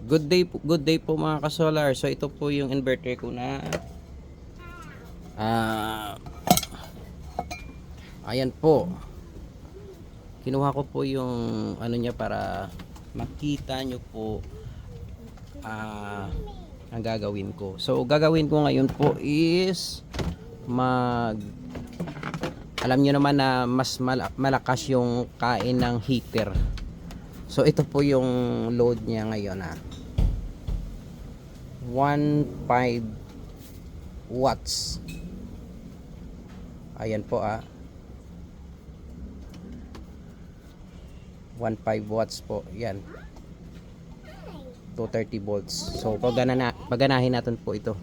Good day po mga ka-solar. So ito po yung inverter ko na ah ayan po. Kinuha ko po yung ano niya para makita nyo po ang gagawin ko. So gagawin ko ngayon po is alam nyo naman na mas malakas yung kain ng heater. So ito po yung load niya ngayon 1.5 watts. Ayan po 1.5 watts po. Yan. 230 volts. So paganahin natin po ito.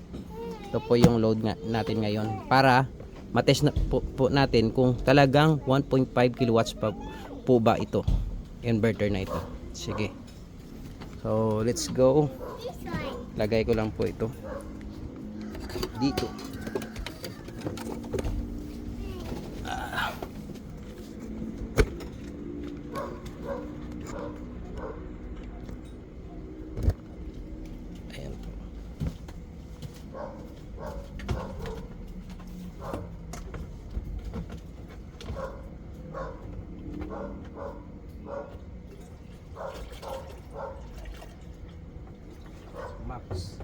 Ito po yung load natin ngayon para matest na po natin kung talagang 1.5 kilowatts pa po ba ito inverter na ito. Sige. So let's go. Lagay ko lang po ito dito. Ayan po. Max.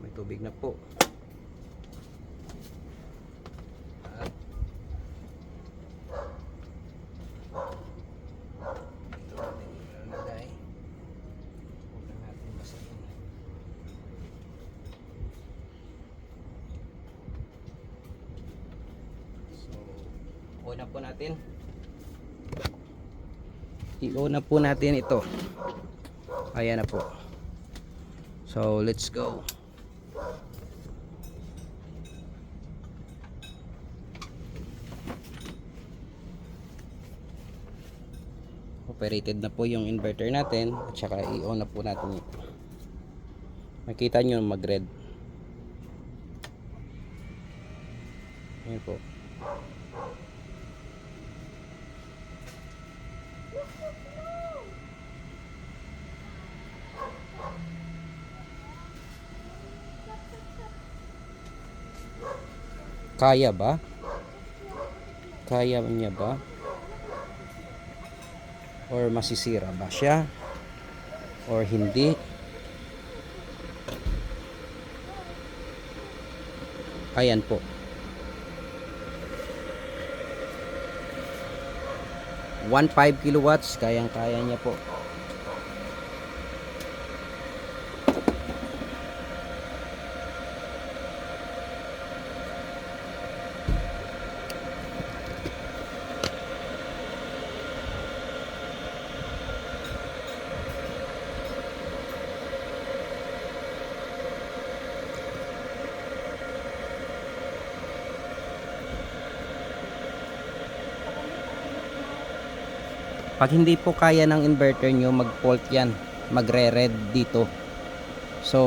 May tubig na po. At ito natin ilalagay. Huwag na natin basahin. So, on na po natin. I-on na po natin ito. Ayan na po. So let's go. Operated na po yung inverter natin at saka i-on na po natin ito. Makita nyo mag-red. Ayan po. Kaya ba? Kaya niya ba? Or masisira ba siya? Or hindi? Ayan po. 1.5 kilowatts, kayang-kaya niya po. Pag hindi po kaya ng inverter nyo, mag-fault yan, magre-red dito. So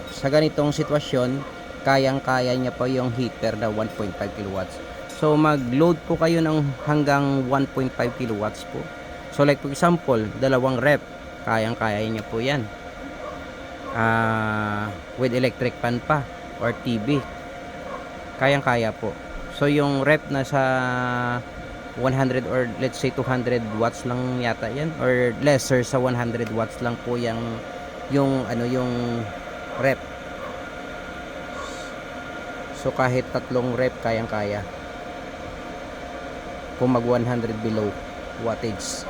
sa ganitong sitwasyon, kayang-kaya niya po yung heater na 1.5 kilowatts. So mag-load po kayo ng hanggang 1.5 kilowatts po. So like for example, dalawang rep, kayang-kaya niya po yan. With electric fan pa or TV, kayang-kaya po. So yung rep na sa 100 or let's say 200 watts lang yata yan, or lesser sa 100 watts lang po yung rep. So kahit tatlong rep kayang-kaya kung mag 100 below wattage.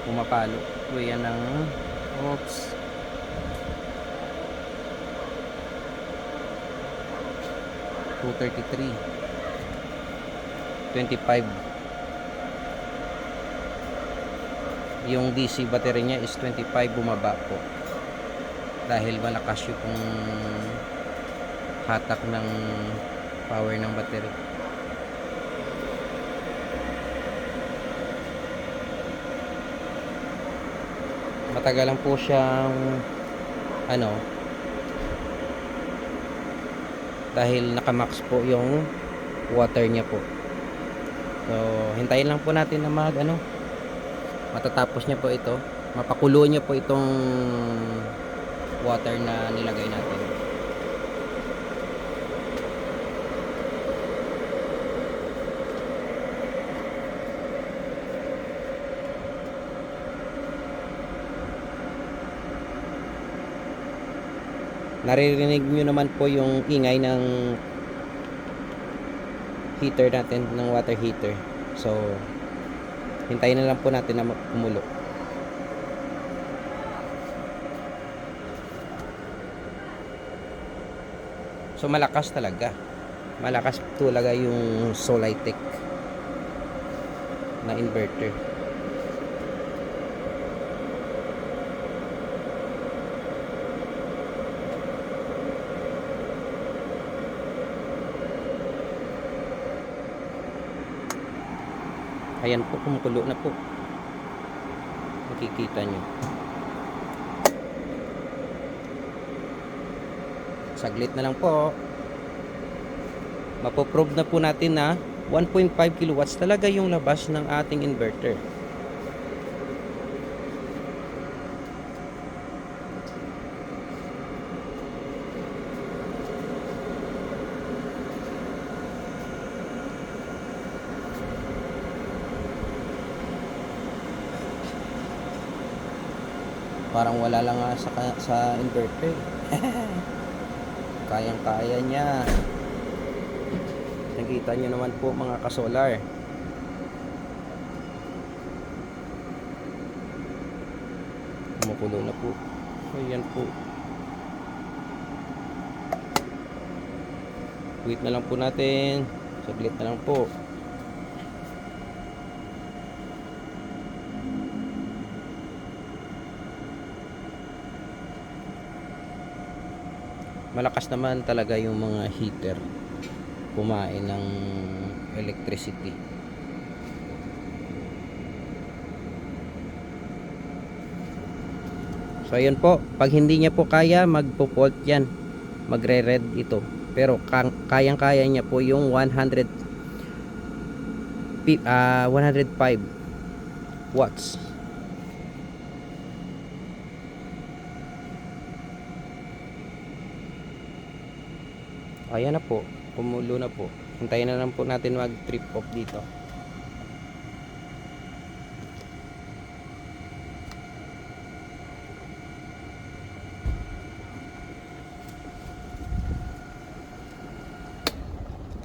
Pumapalo po yan ng oops. $233 25. Yung DC battery niya is 25, bumaba po dahil malakas yung hatak ng power ng battery. Matagal lang po siyang dahil nakamax po yung water niya po. So hintayin lang po natin na matatapos niya po ito, mapakulo niya po itong water na nilagay natin. Naririnig nyo naman po yung ingay ng heater natin, ng water heater. So hintayin na lang po natin na kumulo. So malakas talaga, malakas talaga yung Solitech na inverter. Ayan po, kumukulo na po. Makikita nyo. Saglit na lang po. Mapoprove na po natin na 1.5 kilowatts talaga yung labas ng ating inverter. Parang wala lang nga sa inverter. Kayang-kaya niya. Nakita nyo naman po mga ka-solar. Kumukulo na po. Ayan po. Wait na lang po natin. Saglit na lang po. Malakas naman talaga yung mga heater kumain ng electricity. So ayun po, pag hindi niya po kaya, magpo-fault yan, magre-red ito. Pero kayang-kaya niya po yung 105 watts. Ayan na po, kumulo na po. Hintayin na lang po natin mag trip off dito.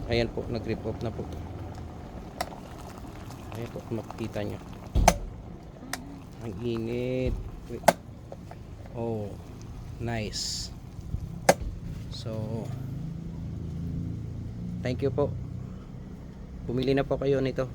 Ayan po, nag trip off na po. Ayan po, makikita nyo. Ang init. Wait. Oh, nice. So thank you po. Bumili na po kayo nito.